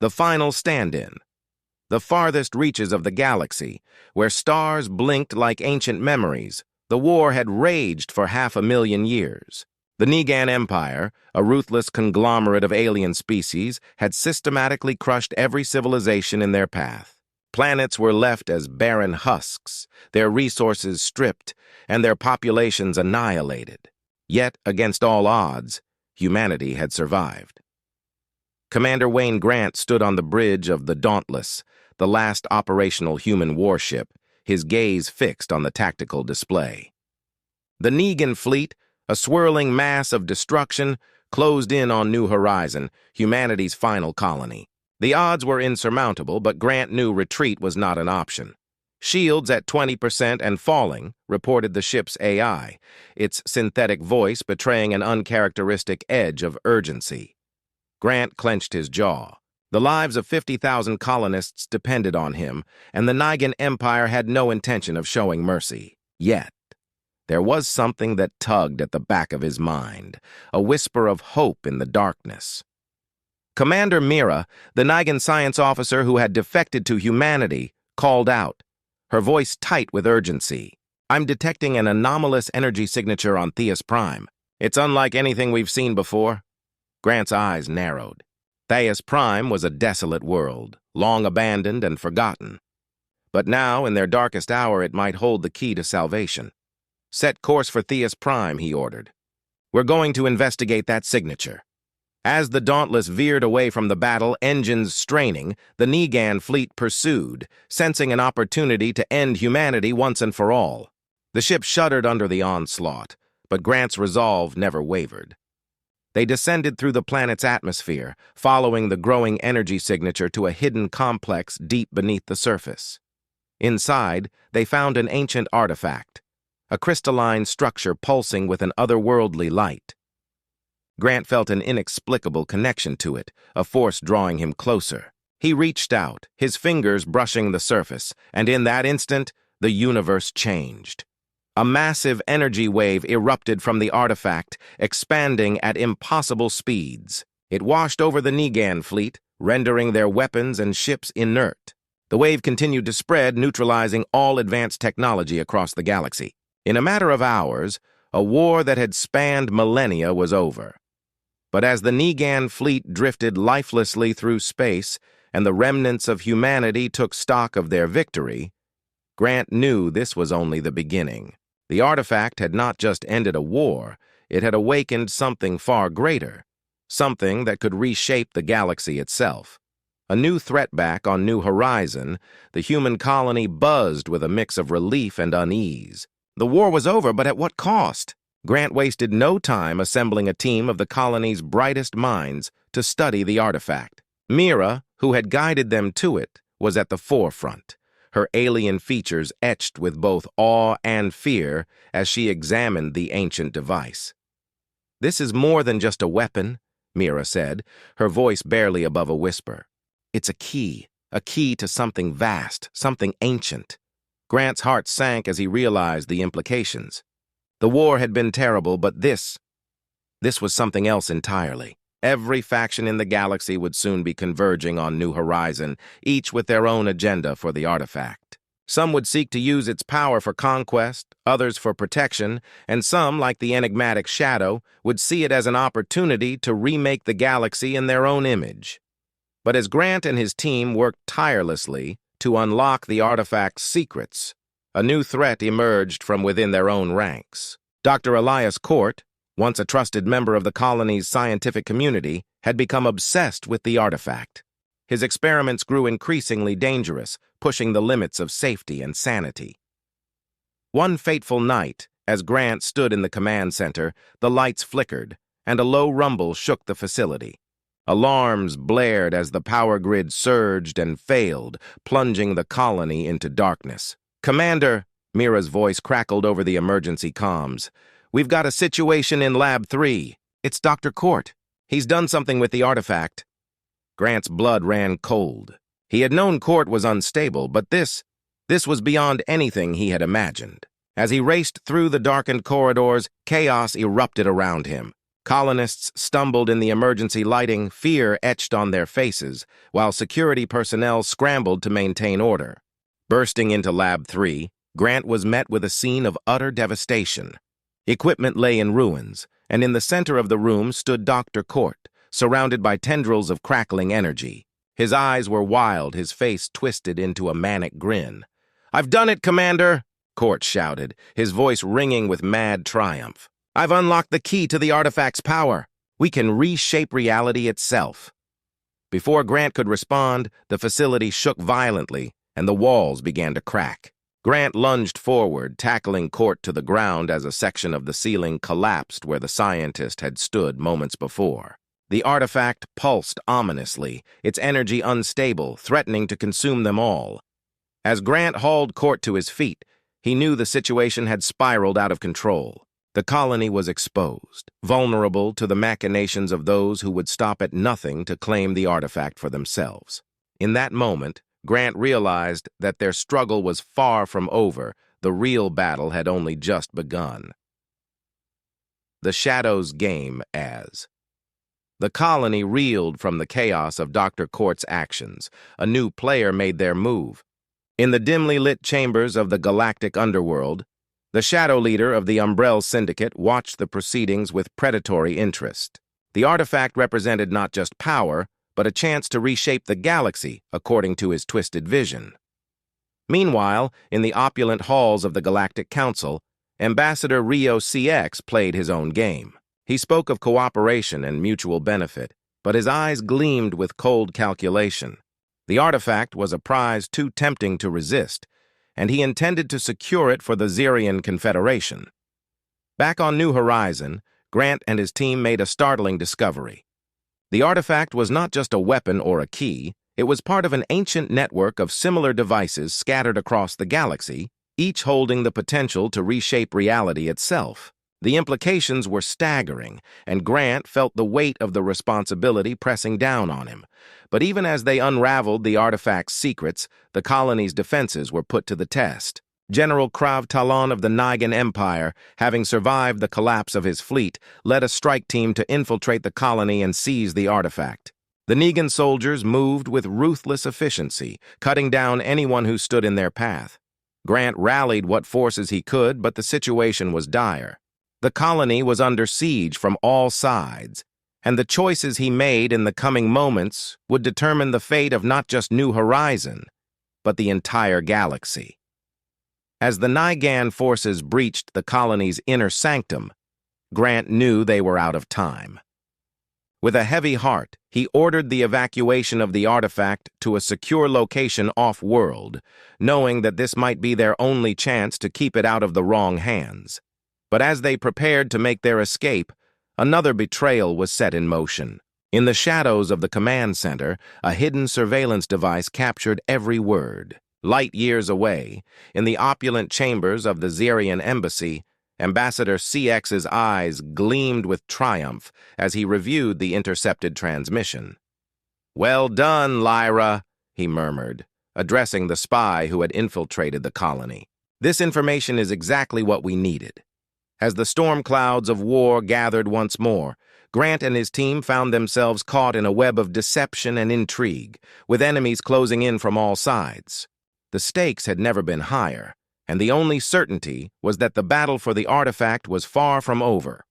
The final stand-in. The farthest reaches of the galaxy, where stars blinked like ancient memories, the war had raged for 500,000 years. The Negan Empire, a ruthless conglomerate of alien species, had systematically crushed every civilization in their path. Planets were left as barren husks, their resources stripped, and their populations annihilated. Yet, against all odds, humanity had survived. Commander Wayne Grant stood on the bridge of the Dauntless, the last operational human warship, his gaze fixed on the tactical display. The Negan fleet, a swirling mass of destruction, closed in on New Horizon, humanity's final colony. The odds were insurmountable, but Grant knew retreat was not an option. Shields at 20% and falling, reported the ship's AI, its synthetic voice betraying an uncharacteristic edge of urgency. Grant clenched his jaw. The lives of 50,000 colonists depended on him, and the Negan Empire had no intention of showing mercy. Yet, there was something that tugged at the back of his mind, a whisper of hope in the darkness. Commander Mira, the Negan science officer who had defected to humanity, called out, her voice tight with urgency. "I'm detecting an anomalous energy signature on Theus Prime. It's unlike anything we've seen before." Grant's eyes narrowed. Theus Prime was a desolate world, long abandoned and forgotten. But now, in their darkest hour, it might hold the key to salvation. "Set course for Theus Prime," he ordered. "We're going to investigate that signature." As the Dauntless veered away from the battle, engines straining, the Negan fleet pursued, sensing an opportunity to end humanity once and for all. The ship shuddered under the onslaught, but Grant's resolve never wavered. They descended through the planet's atmosphere, following the growing energy signature to a hidden complex deep beneath the surface. Inside, they found an ancient artifact, a crystalline structure pulsing with an otherworldly light. Grant felt an inexplicable connection to it, a force drawing him closer. He reached out, his fingers brushing the surface, and in that instant, the universe changed. A massive energy wave erupted from the artifact, expanding at impossible speeds. It washed over the Negan fleet, rendering their weapons and ships inert. The wave continued to spread, neutralizing all advanced technology across the galaxy. In a matter of hours, a war that had spanned millennia was over. But as the Negan fleet drifted lifelessly through space and the remnants of humanity took stock of their victory, Grant knew this was only the beginning. The artifact had not just ended a war, it had awakened something far greater, something that could reshape the galaxy itself. A new threat back on New Horizon, the human colony buzzed with a mix of relief and unease. The war was over, but at what cost? Grant wasted no time assembling a team of the colony's brightest minds to study the artifact. Mira, who had guided them to it, was at the forefront, her alien features etched with both awe and fear as she examined the ancient device. "This is more than just a weapon," Mira said, her voice barely above a whisper. "It's a key to something vast, something ancient." Grant's heart sank as he realized the implications. The war had been terrible, but this was something else entirely. Every faction in the galaxy would soon be converging on New Horizon, each with their own agenda for the artifact. Some would seek to use its power for conquest, others for protection, and some, like the enigmatic Shadow, would see it as an opportunity to remake the galaxy in their own image. But as Grant and his team worked tirelessly to unlock the artifact's secrets, a new threat emerged from within their own ranks. Dr. Elias Court, once a trusted member of the colony's scientific community, had become obsessed with the artifact. His experiments grew increasingly dangerous, pushing the limits of safety and sanity. One fateful night, as Grant stood in the command center, the lights flickered, and a low rumble shook the facility. Alarms blared as the power grid surged and failed, plunging the colony into darkness. "Commander," Mira's voice crackled over the emergency comms, "we've got a situation in Lab 3. It's Dr. Court. He's done something with the artifact." Grant's blood ran cold. He had known Court was unstable, but this was beyond anything he had imagined. As he raced through the darkened corridors, chaos erupted around him. Colonists stumbled in the emergency lighting, fear etched on their faces, while security personnel scrambled to maintain order. Bursting into Lab 3, Grant was met with a scene of utter devastation. Equipment lay in ruins, and in the center of the room stood Dr. Court, surrounded by tendrils of crackling energy. His eyes were wild, his face twisted into a manic grin. "I've done it, Commander!" Court shouted, his voice ringing with mad triumph. "I've unlocked the key to the artifact's power. We can reshape reality itself." Before Grant could respond, the facility shook violently, and the walls began to crack. Grant lunged forward, tackling Court to the ground as a section of the ceiling collapsed where the scientist had stood moments before. The artifact pulsed ominously, its energy unstable, threatening to consume them all. As Grant hauled Court to his feet, he knew the situation had spiraled out of control. The colony was exposed, vulnerable to the machinations of those who would stop at nothing to claim the artifact for themselves. In that moment, Grant realized that their struggle was far from over. The real battle had only just begun. The Shadows game as. The colony reeled from the chaos of Dr. Court's actions. A new player made their move. In the dimly lit chambers of the Galactic underworld, the shadow leader of the Umbrella Syndicate watched the proceedings with predatory interest. The artifact represented not just power, but a chance to reshape the galaxy according to his twisted vision. Meanwhile, in the opulent halls of the Galactic Council, Ambassador Rio CX played his own game. He spoke of cooperation and mutual benefit, but his eyes gleamed with cold calculation. The artifact was a prize too tempting to resist, and he intended to secure it for the Xerian Confederation. Back on New Horizon, Grant and his team made a startling discovery. The artifact was not just a weapon or a key, it was part of an ancient network of similar devices scattered across the galaxy, each holding the potential to reshape reality itself. The implications were staggering, and Grant felt the weight of the responsibility pressing down on him. But even as they unraveled the artifact's secrets, the colony's defenses were put to the test. General Krav Talon of the Nigan Empire, having survived the collapse of his fleet, led a strike team to infiltrate the colony and seize the artifact. The Nigan soldiers moved with ruthless efficiency, cutting down anyone who stood in their path. Grant rallied what forces he could, but the situation was dire. The colony was under siege from all sides, and the choices he made in the coming moments would determine the fate of not just New Horizon, but the entire galaxy. As the Nigan forces breached the colony's inner sanctum, Grant knew they were out of time. With a heavy heart, he ordered the evacuation of the artifact to a secure location off-world, knowing that this might be their only chance to keep it out of the wrong hands. But as they prepared to make their escape, another betrayal was set in motion. In the shadows of the command center, a hidden surveillance device captured every word. Light years away, in the opulent chambers of the Xerian embassy, Ambassador CX's eyes gleamed with triumph as he reviewed the intercepted transmission. "Well done, Lyra," he murmured, addressing the spy who had infiltrated the colony. "This information is exactly what we needed." As the storm clouds of war gathered once more, Grant and his team found themselves caught in a web of deception and intrigue, with enemies closing in from all sides. The stakes had never been higher, and the only certainty was that the battle for the artifact was far from over.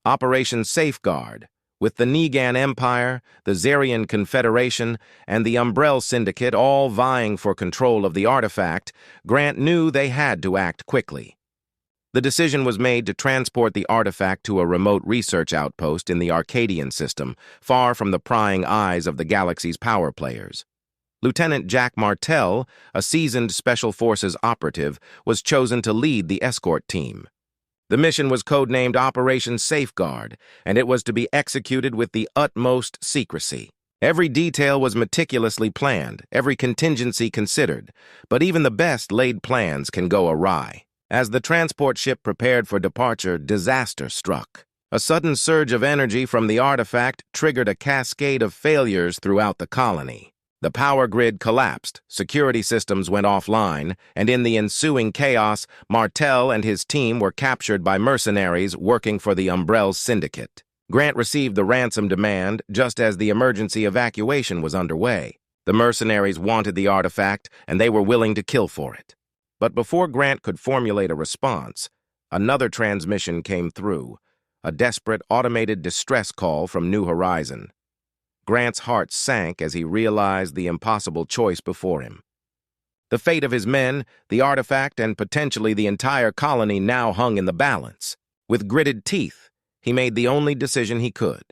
Operation Safeguard, with the Nigan Empire, the Xerian Confederation, and the Umbrella Syndicate all vying for control of the artifact, Grant knew they had to act quickly. The decision was made to transport the artifact to a remote research outpost in the Arcadian system, far from the prying eyes of the galaxy's power players. Lieutenant Jack Martell, a seasoned Special Forces operative, was chosen to lead the escort team. The mission was codenamed Operation Safeguard, and it was to be executed with the utmost secrecy. Every detail was meticulously planned, every contingency considered, but even the best laid plans can go awry. As the transport ship prepared for departure, disaster struck. A sudden surge of energy from the artifact triggered a cascade of failures throughout the colony. The power grid collapsed, security systems went offline, and in the ensuing chaos, Martell and his team were captured by mercenaries working for the Umbrella Syndicate. Grant received the ransom demand just as the emergency evacuation was underway. The mercenaries wanted the artifact, and they were willing to kill for it. But before Grant could formulate a response, another transmission came through, a desperate automated distress call from New Horizon. Grant's heart sank as he realized the impossible choice before him. The fate of his men, the artifact, and potentially the entire colony now hung in the balance. With gritted teeth, he made the only decision he could.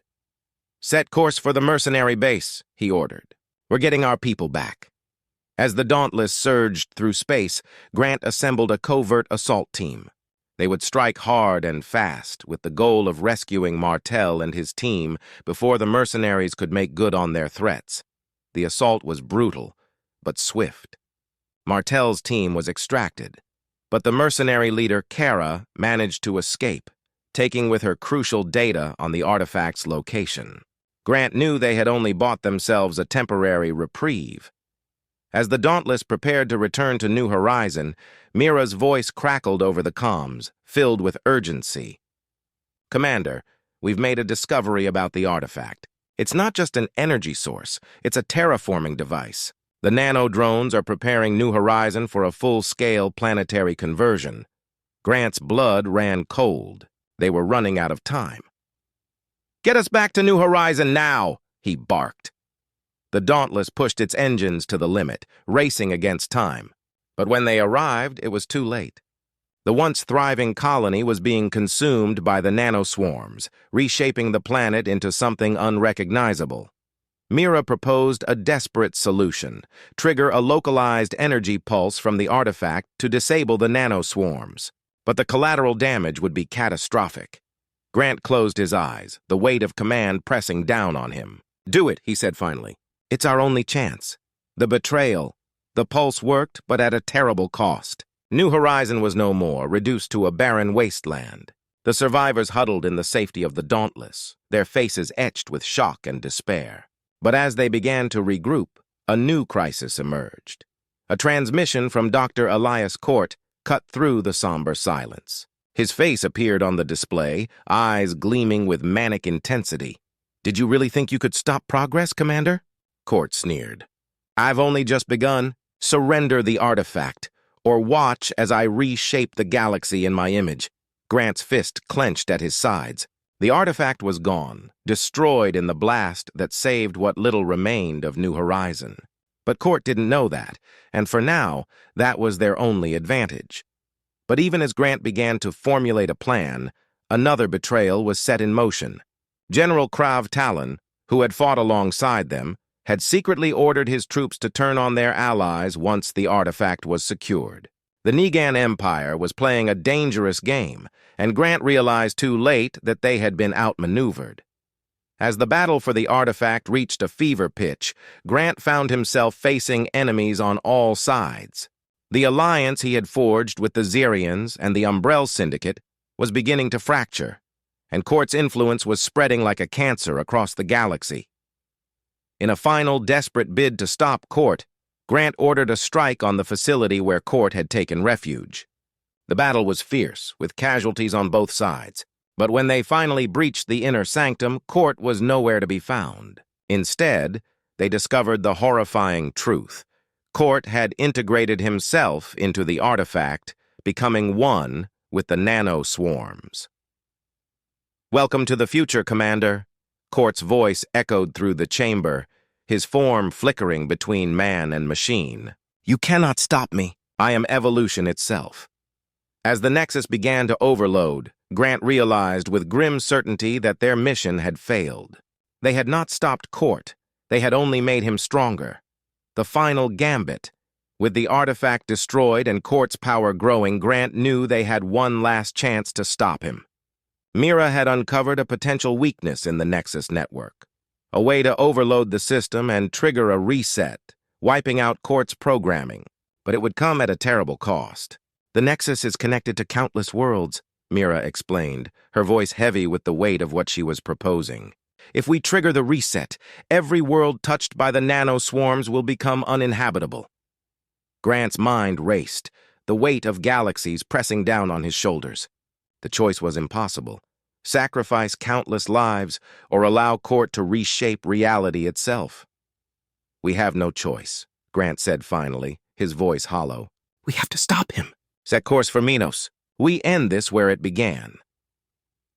"Set course for the mercenary base," he ordered. "We're getting our people back." As the Dauntless surged through space, Grant assembled a covert assault team. They would strike hard and fast, with the goal of rescuing Martel and his team before the mercenaries could make good on their threats. The assault was brutal, but swift. Martel's team was extracted, but the mercenary leader, Kara, managed to escape, taking with her crucial data on the artifact's location. Grant knew they had only bought themselves a temporary reprieve. As the Dauntless prepared to return to New Horizon, Mira's voice crackled over the comms, filled with urgency. "Commander, we've made a discovery about the artifact. It's not just an energy source, it's a terraforming device. The nano-drones are preparing New Horizon for a full-scale planetary conversion." Grant's blood ran cold. They were running out of time. "Get us back to New Horizon now!" he barked. The Dauntless pushed its engines to the limit, racing against time. But when they arrived, it was too late. The once thriving colony was being consumed by the nanoswarms, reshaping the planet into something unrecognizable. Mira proposed a desperate solution: trigger a localized energy pulse from the artifact to disable the nanoswarms. But the collateral damage would be catastrophic. Grant closed his eyes, the weight of command pressing down on him. "Do it," he said finally. "It's our only chance." The betrayal. The pulse worked, but at a terrible cost. New Horizon was no more, reduced to a barren wasteland. The survivors huddled in the safety of the Dauntless, their faces etched with shock and despair. But as they began to regroup, a new crisis emerged. A transmission from Dr. Elias Court cut through the somber silence. His face appeared on the display, eyes gleaming with manic intensity. "Did you really think you could stop progress, Commander?" Court sneered. "I've only just begun. Surrender the artifact, or watch as I reshape the galaxy in my image." Grant's fist clenched at his sides. The artifact was gone, destroyed in the blast that saved what little remained of New Horizon. But Court didn't know that, and for now, that was their only advantage. But even as Grant began to formulate a plan, another betrayal was set in motion. General Krav Talon, who had fought alongside them, had secretly ordered his troops to turn on their allies once the artifact was secured. The Negan Empire was playing a dangerous game, and Grant realized too late that they had been outmaneuvered. As the battle for the artifact reached a fever pitch, Grant found himself facing enemies on all sides. The alliance he had forged with the Xerians and the Umbrella Syndicate was beginning to fracture, and Court's influence was spreading like a cancer across the galaxy. In a final, desperate bid to stop Court, Grant ordered a strike on the facility where Court had taken refuge. The battle was fierce, with casualties on both sides. But when they finally breached the inner sanctum, Court was nowhere to be found. Instead, they discovered the horrifying truth. Court had integrated himself into the artifact, becoming one with the nano-swarms. "Welcome to the future, Commander." Court's voice echoed through the chamber, his form flickering between man and machine. "You cannot stop me. I am evolution itself." As the Nexus began to overload, Grant realized with grim certainty that their mission had failed. They had not stopped Court. They had only made him stronger. The final gambit. With the artifact destroyed and Court's power growing, Grant knew they had one last chance to stop him. Mira had uncovered a potential weakness in the Nexus network, a way to overload the system and trigger a reset, wiping out Court's programming. But it would come at a terrible cost. "The Nexus is connected to countless worlds," Mira explained, her voice heavy with the weight of what she was proposing. "If we trigger the reset, every world touched by the nano-swarms will become uninhabitable." Grant's mind raced, the weight of galaxies pressing down on his shoulders. The choice was impossible. sacrifice countless lives, or allow Court to reshape reality itself. "We have no choice," Grant said finally, his voice hollow. "We have to stop him," set course for Minos. "We end this where it began."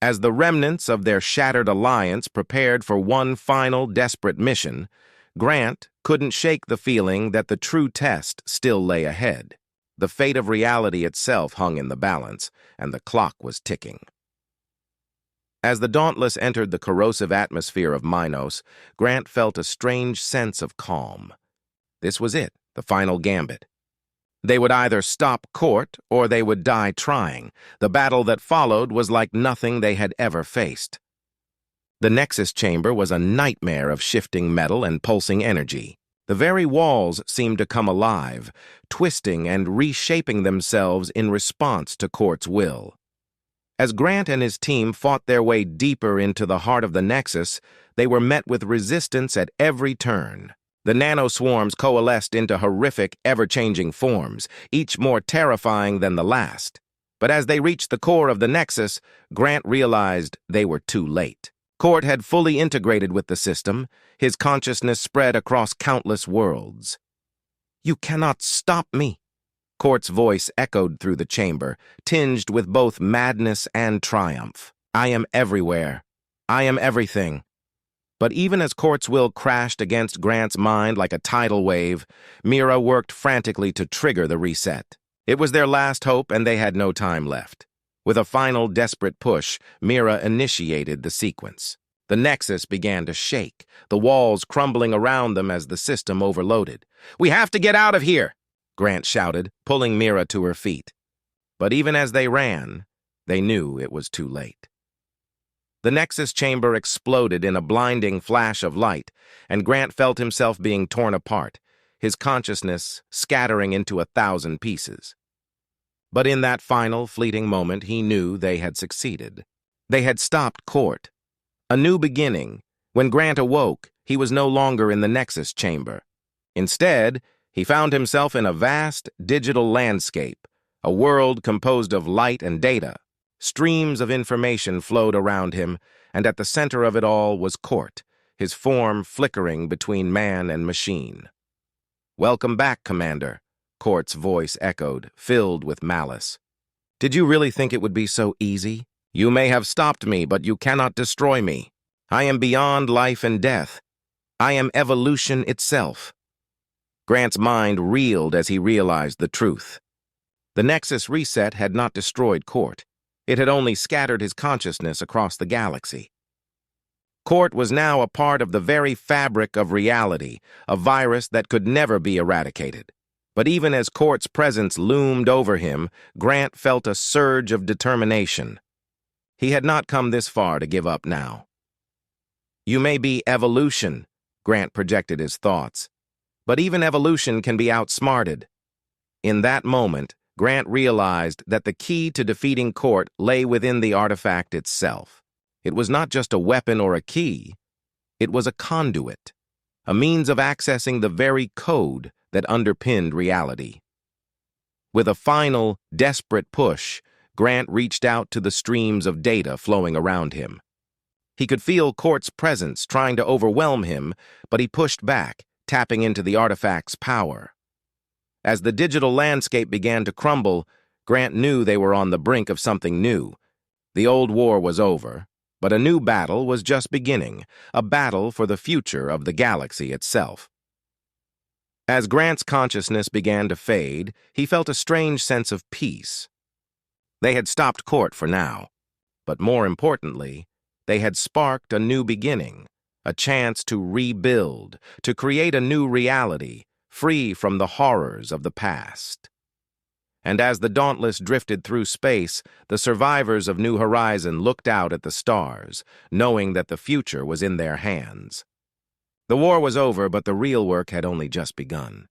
As the remnants of their shattered alliance prepared for one final desperate mission, Grant couldn't shake the feeling that the true test still lay ahead. The fate of reality itself hung in the balance, and the clock was ticking. As the Dauntless entered the corrosive atmosphere of Minos, Grant felt a strange sense of calm. This was it, the final gambit. They would either stop Court or they would die trying. The battle that followed was like nothing they had ever faced. The Nexus chamber was a nightmare of shifting metal and pulsing energy. The very walls seemed to come alive, twisting and reshaping themselves in response to Court's will. As Grant and his team fought their way deeper into the heart of the Nexus, they were met with resistance at every turn. The nanoswarms coalesced into horrific, ever-changing forms, each more terrifying than the last. But as they reached the core of the Nexus, Grant realized they were too late. Court had fully integrated with the system, his consciousness spread across countless worlds. "You cannot stop me." Court's voice echoed through the chamber, tinged with both madness and triumph. "I am everywhere. I am everything." But even as Court's will crashed against Grant's mind like a tidal wave, Mira worked frantically to trigger the reset. It was their last hope, and they had no time left. With a final desperate push, Mira initiated the sequence. The Nexus began to shake, the walls crumbling around them as the system overloaded. "We have to get out of here!" Grant shouted, pulling Mira to her feet. But even as they ran, they knew it was too late. The Nexus chamber exploded in a blinding flash of light, and Grant felt himself being torn apart, his consciousness scattering into 1,000 pieces. But in that final, fleeting moment, he knew they had succeeded. They had stopped Court. A new beginning. When Grant awoke, he was no longer in the Nexus chamber. Instead, he found himself in a vast digital landscape, a world composed of light and data. Streams of information flowed around him, and at the center of it all was Court, his form flickering between man and machine. "Welcome back, Commander," Court's voice echoed, filled with malice. "Did you really think it would be so easy? You may have stopped me, but you cannot destroy me. I am beyond life and death. I am evolution itself." Grant's mind reeled as he realized the truth. The Nexus reset had not destroyed Court. It had only scattered his consciousness across the galaxy. Court was now a part of the very fabric of reality, a virus that could never be eradicated. But even as Court's presence loomed over him, Grant felt a surge of determination. He had not come this far to give up now. "You may be evolution," Grant projected his thoughts, "but even evolution can be outsmarted." In that moment, Grant realized that the key to defeating Court lay within the artifact itself. It was not just a weapon or a key. It was a conduit, a means of accessing the very code that underpinned reality. With a final, desperate push, Grant reached out to the streams of data flowing around him. He could feel Court's presence trying to overwhelm him, but he pushed back, tapping into the artifact's power. As the digital landscape began to crumble, Grant knew they were on the brink of something new. The old war was over, but a new battle was just beginning, a battle for the future of the galaxy itself. As Grant's consciousness began to fade, he felt a strange sense of peace. They had stopped Court for now, but more importantly, they had sparked a new beginning, a chance to rebuild, to create a new reality, free from the horrors of the past. And as the Dauntless drifted through space, the survivors of New Horizon looked out at the stars, knowing that the future was in their hands. The war was over, but the real work had only just begun.